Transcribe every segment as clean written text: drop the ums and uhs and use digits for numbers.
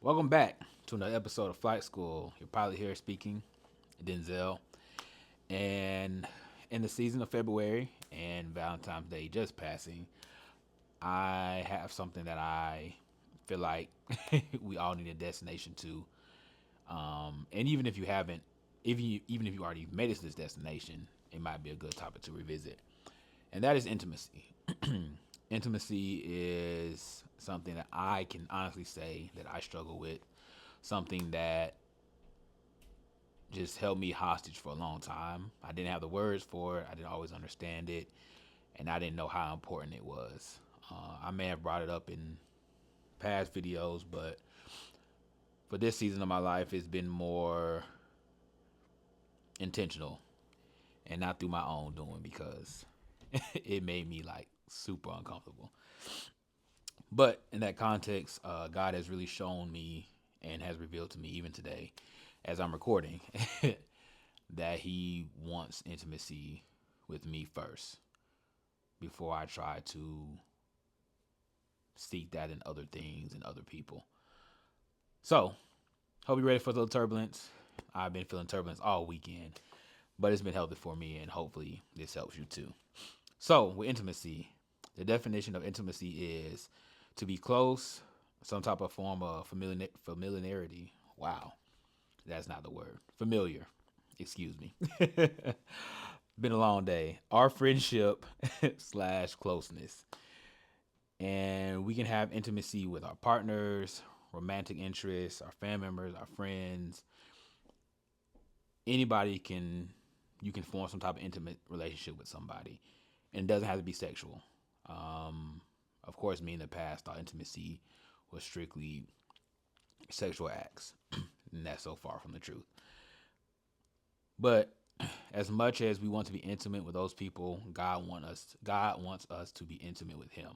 Welcome back to another episode of Flight School. You're probably here speaking, Denzel. And in the season of February and Valentine's Day just passing, I have something that I feel like we all need a destination to. And even if you haven't, even if you already made it to this destination, it might be a good topic to revisit. And that is intimacy. Intimacy is something that I can honestly say that I struggle with, something that just held me hostage for a long time. I didn't have the words for it. I didn't always understand it, and I didn't know how important it was. I may have brought it up in past videos, but for this season of my life, it's been more intentional and not through my own doing because it made me like super uncomfortable. But in that context, God has really shown me and has revealed to me even today as I'm recording that he wants intimacy with me first before I try to seek that in other things and other people. So, hope you're ready for the turbulence. I've been feeling turbulence all weekend, but it's been healthy for me, and hopefully, this helps you too. So, with intimacy, the definition of intimacy is to be close, some type of form of familiarity. Wow, that's not the word. Familiar. Excuse me. Been a long day. Our friendship slash closeness. And we can have intimacy with our partners, romantic interests, our family members, our friends. Anybody can you can form some type of intimate relationship with somebody. And it doesn't have to be sexual. Of course, me in the past thought intimacy was strictly sexual acts. And that's so far from the truth. But as much as we want to be intimate with those people, God wants us to be intimate with him.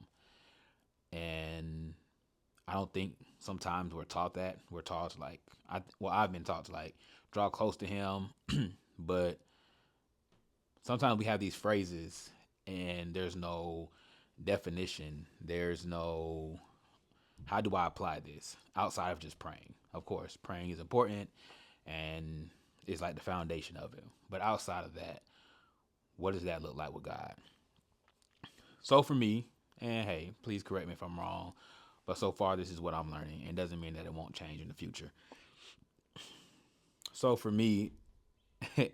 And I don't think sometimes we're taught that. We're taught to I've been taught to like draw close to him, but sometimes we have these phrases and there's no definition. There's no how do I apply this outside of just praying. Of course, praying is important and it's like the foundation of it. But outside of that, what does that look like with God? So for me, and hey, please correct me if I'm wrong, but so far this is what I'm learning. It doesn't mean that it won't change in the future. So for me,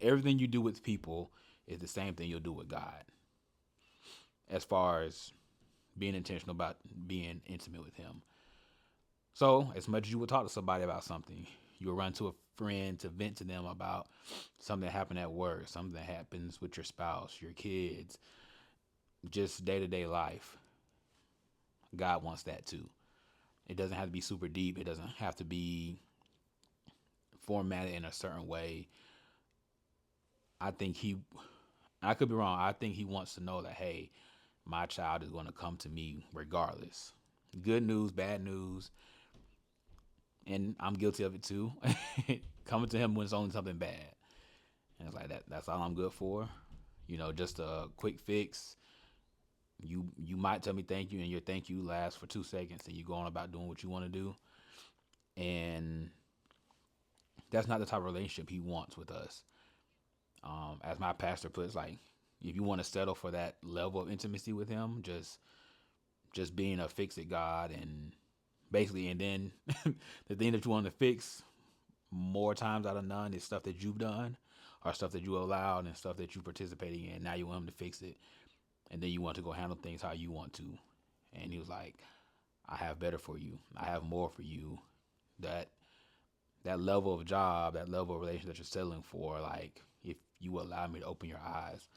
everything you do with people is the same thing you'll do with God. As far as being intentional about being intimate with Him. So as much as you would talk to somebody about something, you will run to a friend to vent to them about something that happened at work, something that happens with your spouse, your kids, just day to day life. God wants that too. It doesn't have to be super deep. It doesn't have to be formatted in a certain way. I think he, I could be wrong. I think he wants to know that, hey, my child is going to come to me regardless. Good news, bad news, and I'm guilty of it too. Coming to him when it's only something bad. And it's like that's all I'm good for. Just a quick fix. You might tell me thank you and your thank you lasts for 2 seconds and you go on about doing what you want to do. And that's not the type of relationship he wants with us. As my pastor puts, like if you want to settle for that level of intimacy with him, just being a fix it God and basically, and then the thing that you want to fix more times out of none is stuff that you've done or stuff that you allowed and stuff that you participating in. Now you want him to fix it, and then you want to go handle things how you want to. And he was like, "I have better for you. I have more for you. That that level of job, that level of relationship that you're settling for, like if you allow me to open your eyes,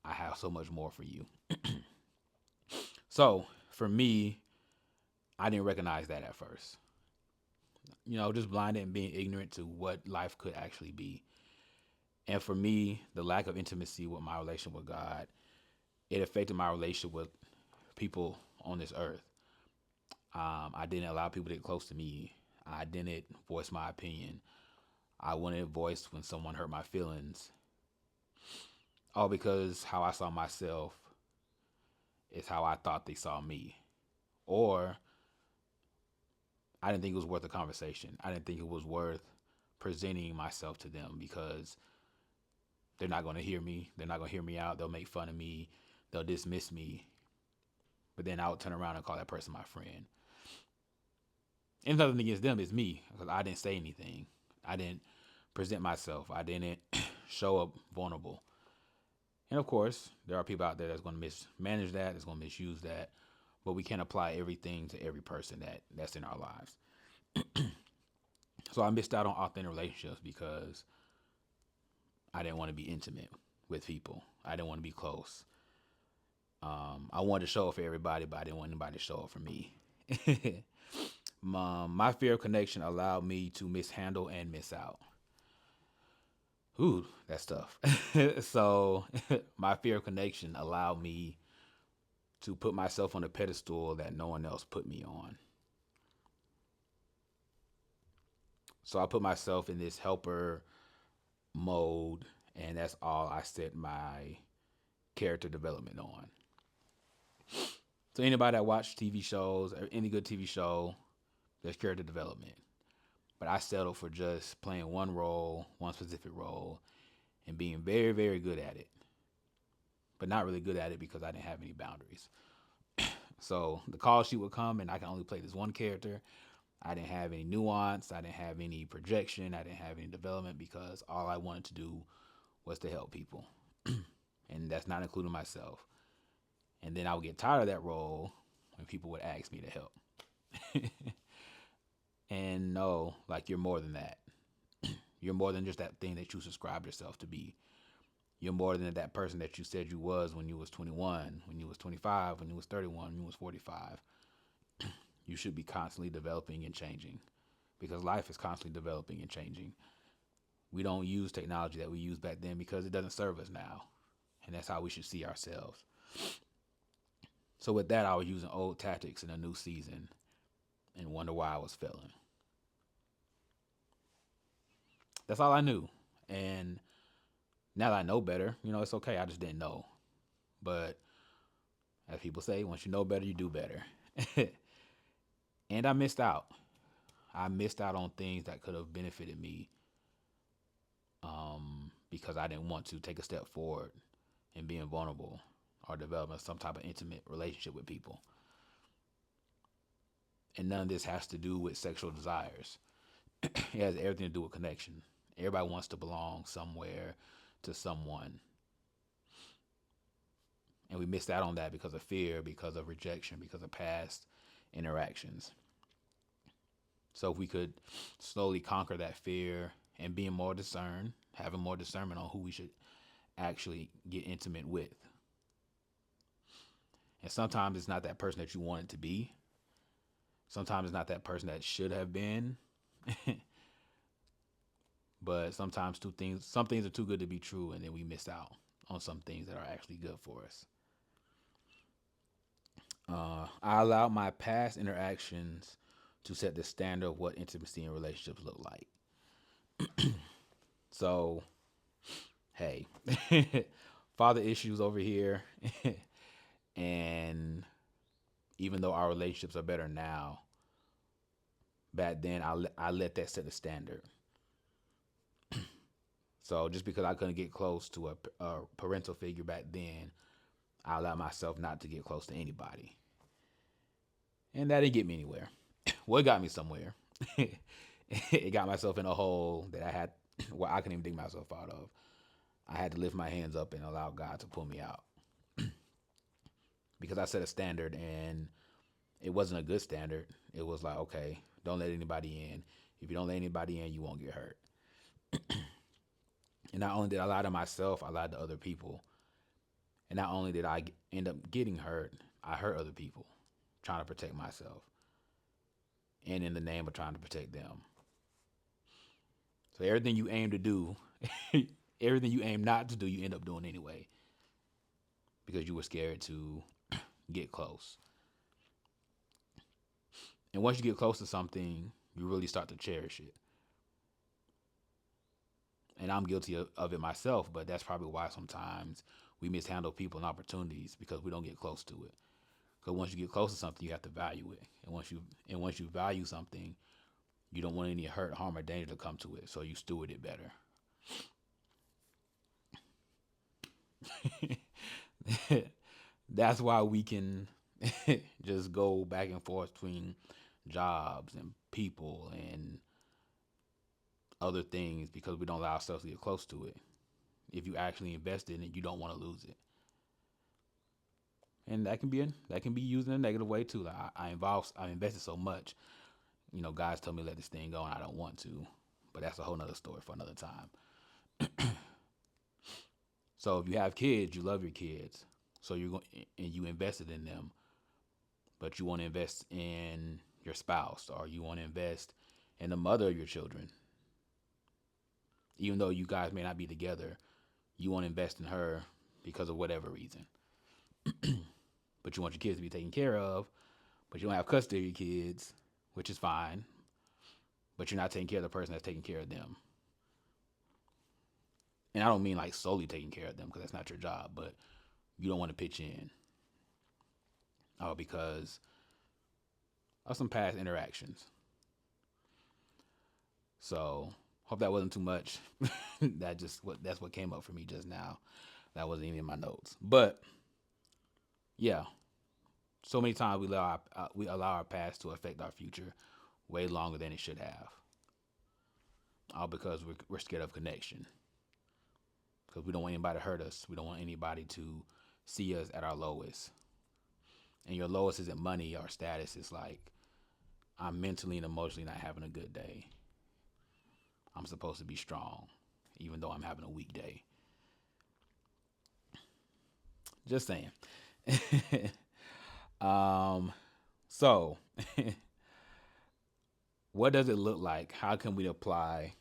I have so much more for you." So for me, I didn't recognize that at first. Just blinded and being ignorant to what life could actually be. And for me, the lack of intimacy with my relation with God, it affected my relationship with people on this earth. I didn't allow people to get close to me. I didn't voice my opinion. I wouldn't voice when someone hurt my feelings. All because how I saw myself is how I thought they saw me. Or I didn't think it was worth a conversation. I didn't think it was worth presenting myself to them because they're not going to hear me. They're not going to hear me out. They'll make fun of me. They'll dismiss me. But then I would turn around and call that person my friend. And nothing against them, it's me because I didn't say anything. I didn't present myself. I didn't show up vulnerable. And of course, there are people out there that's going to mismanage that, that's going to misuse that. But we can't apply everything to every person that's in our lives. So I missed out on authentic relationships because I didn't want to be intimate with people. I didn't want to be close. I wanted to show up for everybody, but I didn't want anybody to show up for me. My fear of connection allowed me to mishandle and miss out. Ooh, that's tough. So my fear of connection allowed me to put myself on a pedestal that no one else put me on. So I put myself in this helper mode, and that's all I set my character development on. So anybody that watch TV shows or any good TV show, there's character development. But I settled for just playing one role, one specific role, and being very, very good at it. But not really good at it because I didn't have any boundaries. So the call sheet would come and I can only play this one character. I didn't have any nuance. I didn't have any projection. I didn't have any development because all I wanted to do was to help people. And that's not including myself. And then I would get tired of that role when people would ask me to help. And no, like you're more than that. You're more than just that thing that you subscribed yourself to be. You're more than that person that you said you was when you was 21, when you was 25, when you was 31, when you was 45. You should be constantly developing and changing because life is constantly developing and changing. We don't use technology that we used back then because it doesn't serve us now. And that's how we should see ourselves. So with that, I was using old tactics in a new season and wonder why I was failing. That's all I knew. And now that I know better, it's okay. I just didn't know. But as people say, once you know better, you do better. And I missed out. I missed out on things that could have benefited me because I didn't want to take a step forward in being vulnerable or developing some type of intimate relationship with people. And none of this has to do with sexual desires. It has everything to do with connection. Everybody wants to belong somewhere to someone. And we missed out on that because of fear, because of rejection, because of past interactions. So if we could slowly conquer that fear and being more discerned, having more discernment on who we should actually get intimate with. And sometimes it's not that person that you want it to be. Sometimes it's not that person that should have been. But sometimes some things are too good to be true, and then we miss out on some things that are actually good for us. I allowed my past interactions to set the standard of what intimacy and relationships look like. So, hey, father issues over here. And even though our relationships are better now, back then I let that set the standard. So just because I couldn't get close to a parental figure back then, I allowed myself not to get close to anybody. And that didn't get me anywhere. Well, it got me somewhere. It got myself in a hole that I had, well, I couldn't even dig myself out of. I had to lift my hands up and allow God to pull me out because I set a standard and it wasn't a good standard. It was like, okay, don't let anybody in. If you don't let anybody in, you won't get hurt. And not only did I lie to myself, I lied to other people. And not only did I end up getting hurt, I hurt other people trying to protect myself and in the name of trying to protect them. So everything you aim to do, everything you aim not to do, you end up doing anyway because you were scared to get close. And once you get close to something, you really start to cherish it. And I'm guilty of it myself, but that's probably why sometimes we mishandle people and opportunities because we don't get close to it. Because once you get close to something, you have to value it, once you value something, you don't want any hurt, harm, or danger to come to it, so you steward it better. That's why we can just go back and forth between jobs and people and other things because we don't allow ourselves to get close to it. If you actually invest in it, you don't want to lose it, and that can be used in a negative way too. Like I invested so much, guys tell me to let this thing go, and I don't want to, but that's a whole nother story for another time. So if you have kids, you love your kids, so you're going and you invested in them, but you want to invest in your spouse or you want to invest in the mother of your children, even though you guys may not be together, you want to invest in her because of whatever reason. But you want your kids to be taken care of, but you don't have custody of your kids, which is fine, but you're not taking care of the person that's taking care of them. And I don't mean like solely taking care of them because that's not your job, but you don't want to pitch in because of some past interactions. So hope that wasn't too much. That's what came up for me just now. That wasn't even in my notes, but yeah, so many times we allow our past to affect our future way longer than it should have, all because we're scared of connection. Because we don't want anybody to hurt us. We don't want anybody to see us at our lowest. And your lowest isn't money or status. It's like I'm mentally and emotionally not having a good day. I'm supposed to be strong, even though I'm having a weak day. Just saying. um, so, what does it look like? How can we apply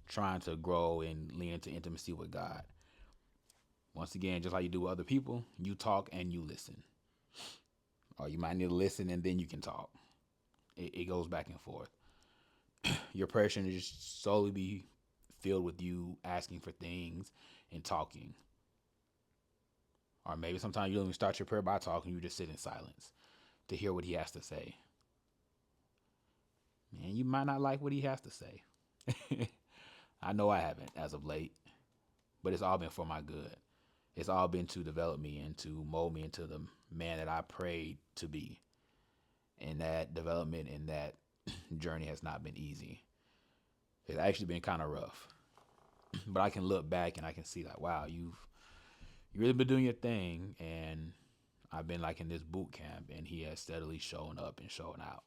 trying to grow and lean into intimacy with God? Once again, just like you do with other people, you talk and you listen. Or you might need to listen and then you can talk. It goes back and forth. Your prayer shouldn't just solely be filled with you asking for things and talking. Or maybe sometimes you don't even start your prayer by talking, you just sit in silence to hear what he has to say. And you might not like what he has to say. I know I haven't as of late, but it's all been for my good. It's all been to develop me and to mold me into the man that I prayed to be. And that development and that journey has not been easy. It's actually been kind of rough. But I can look back and I can see like, wow, you really been doing your thing, and I've been like in this boot camp, and he has steadily shown up and shown out.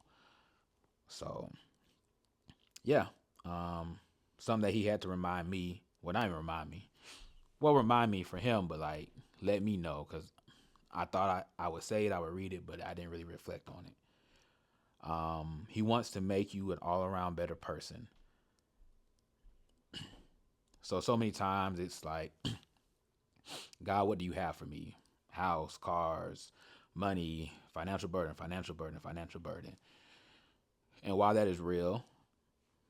So yeah, something that he had to remind me. Well, not even remind me. Well, remind me for him, but like let me know because I thought I would say it, I would read it, but I didn't really reflect on it. He wants to make you an all around better person. So many times it's like, God, what do you have for me? House, cars, money, financial burden, financial burden, financial burden. And while that is real,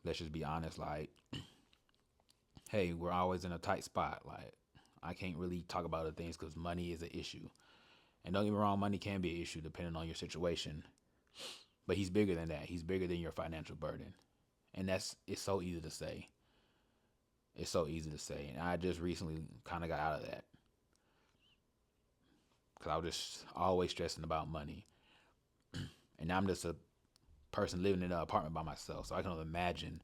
let's just be honest, like, hey, we're always in a tight spot. Like, I can't really talk about other things because money is an issue. And don't get me wrong, money can be an issue depending on your situation. But he's bigger than that. He's bigger than your financial burden. And it's so easy to say. It's so easy to say. And I just recently kind of got out of that. Because I was just always stressing about money. And now I'm just a person living in an apartment by myself. So I can imagine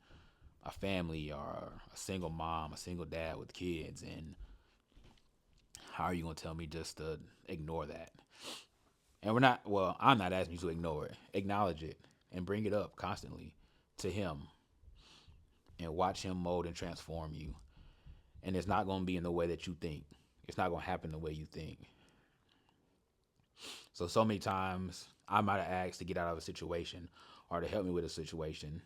a family or a single mom, a single dad with kids. And how are you going to tell me just to ignore that? And I'm not asking you to ignore it. Acknowledge it and bring it up constantly to him and watch him mold and transform you. And it's not going to be in the way that you think. It's not going to happen the way you think. So many times I might have asked to get out of a situation or to help me with a situation.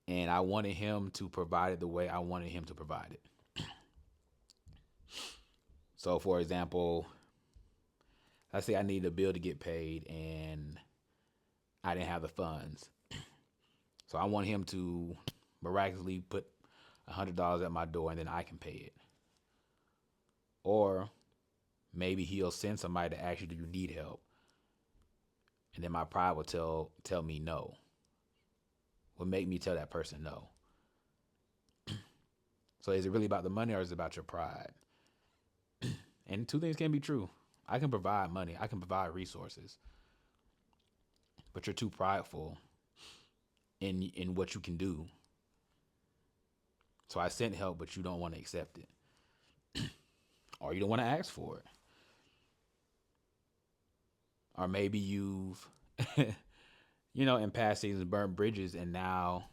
And I wanted him to provide it the way I wanted him to provide it. So, for example, let's say I needed a bill to get paid and I didn't have the funds. So I want him to miraculously put $100 at my door and then I can pay it. Or Maybe he'll send somebody to ask you, do you need help? And then my pride will tell me no. Will make me tell that person no. So is it really about the money, or is it about your pride? And two things can be true. I can provide money, I can provide resources, but you're too prideful in what you can do. So I sent help, but you don't want to accept it, or you don't want to ask for it, or maybe you've, in past seasons burned bridges, and now,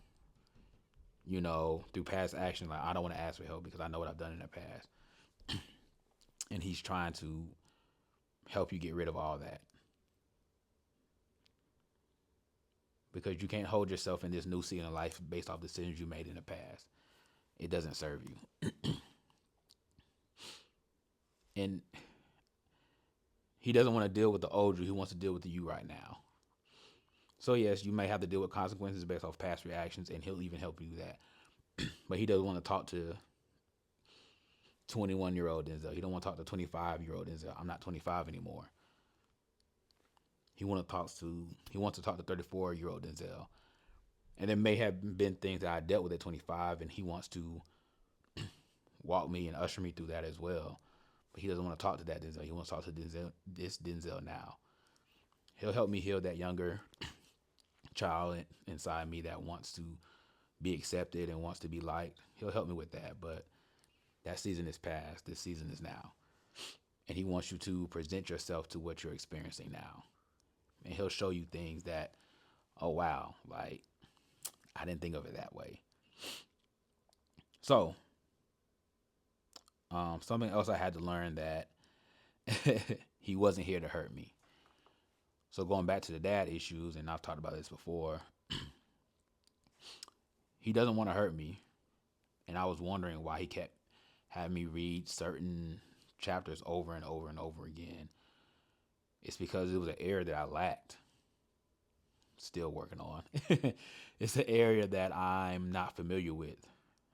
through past action, like I don't want to ask for help because I know what I've done in the past, and he's trying to help you get rid of all that because you can't hold yourself in this new season of life based off decisions you made in the past. It doesn't serve you, and he doesn't want to deal with the old you. He wants to deal with the you right now. So yes, you may have to deal with consequences based off past reactions, and he'll even help you with that. But he doesn't want to talk to 21-year-old Denzel. He don't want to talk to 25-year-old Denzel. I'm not 25 anymore. He wants to talk to 34-year-old Denzel. And there may have been things that I dealt with at 25, and he wants to walk me and usher me through that as well. But he doesn't want to talk to that Denzel. He wants to talk to this Denzel now. He'll help me heal that younger child inside me that wants to be accepted and wants to be liked. He'll help me with that. But that season is past. This season is now. And he wants you to present yourself to what you're experiencing now. And he'll show you things that, oh wow, like I didn't think of it that way. So, something else I had to learn that he wasn't here to hurt me. So going back to the dad issues, and I've talked about this before, he doesn't want to hurt me, and I was wondering why he kept having me read certain chapters over and over and over again. It's because it was an area that I lacked. Still working on. It's an area that I'm not familiar with.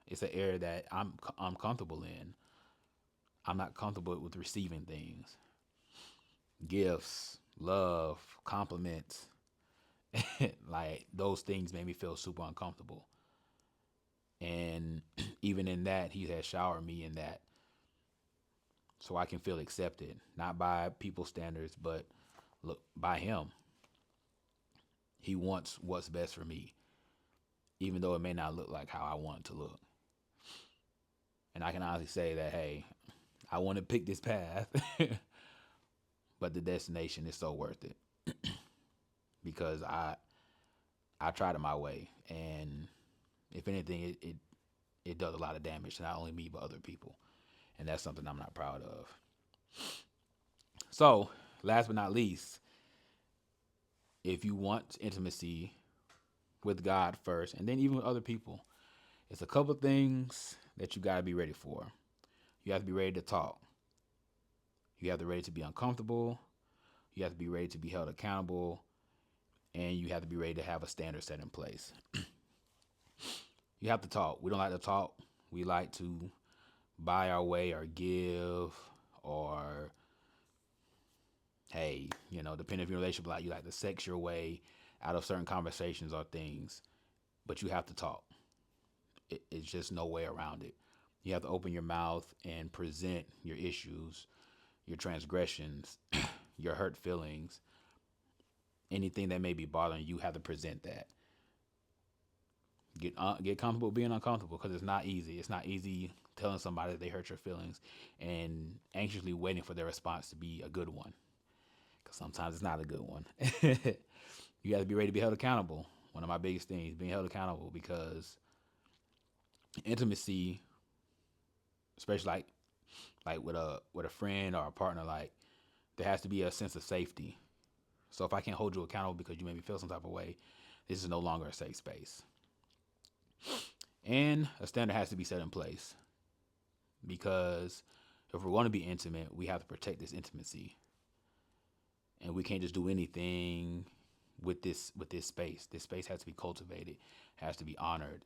It's an area that I'm comfortable in. I'm not comfortable with receiving things, gifts, love, compliments. Like those things made me feel super uncomfortable. And even in that, he has showered me in that so I can feel accepted, not by people's standards, but look by him. He wants what's best for me, even though it may not look like how I want it to look. And I can honestly say that, hey, I want to pick this path, but the destination is so worth it because I tried it my way, and if anything, it does a lot of damage to not only me but other people, and that's something I'm not proud of. So, last but not least, if you want intimacy with God first, and then even with other people, it's a couple things that you got to be ready for. You have to be ready to talk. You have to be ready to be uncomfortable. You have to be ready to be held accountable, and you have to be ready to have a standard set in place. You have to talk. We don't like to talk. We like to buy our way or give, or hey, depending on your relationship, like you like to sex your way out of certain conversations or things. But you have to talk. It's just no way around it. You have to open your mouth and present your issues, your transgressions, your hurt feelings, anything that may be bothering you. You have to present that. Get comfortable being uncomfortable because it's not easy. It's not easy telling somebody that they hurt your feelings and anxiously waiting for their response to be a good one. Because sometimes it's not a good one. You have to be ready to be held accountable. One of my biggest things, being held accountable, because intimacy, especially like with a friend or a partner, like there has to be a sense of safety. So if I can't hold you accountable because you made me feel some type of way, this is no longer a safe space. And a standard has to be set in place because if we're going to be intimate, we have to protect this intimacy, and we can't just do anything with this space. This space has to be cultivated, has to be honored,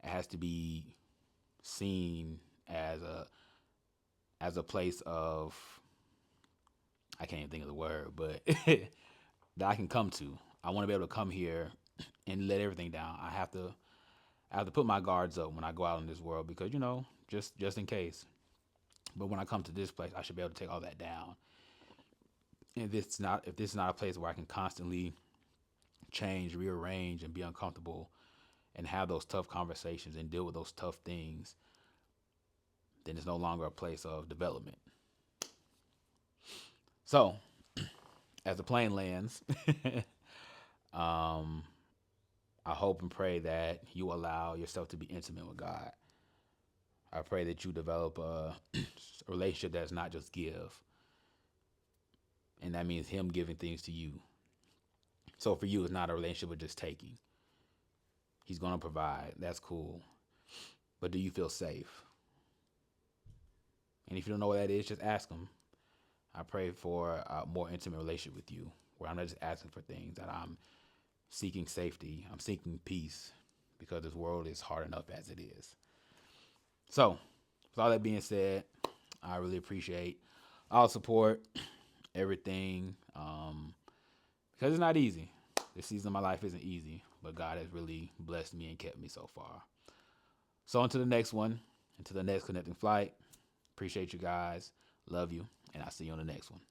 it has to be seen as a place of I can't even think of the word, but that I can come to. I want to be able to come here and let everything down. I have to put my guards up when I go out in this world because just in case. But when I come to this place, I should be able to take all that down. And if this is not a place where I can constantly change, rearrange, and be uncomfortable and have those tough conversations and deal with those tough things, then it's no longer a place of development. So, as the plane lands, um, I hope and pray that you allow yourself to be intimate with God. I pray that you develop a relationship that's not just give, and that means Him giving things to you. So for you, it's not a relationship of just taking. He's gonna provide. That's cool. But do you feel safe? And if you don't know what that is, just ask Him. I pray for a more intimate relationship with you, where I'm not just asking for things, that I'm seeking safety, I'm seeking peace, because this world is hard enough as it is. So, with all that being said, I really appreciate all support, everything, because it's not easy. This season of my life isn't easy, but God has really blessed me and kept me so far. So, until the next one, until the next connecting flight, appreciate you guys, love you, and I'll see you on the next one.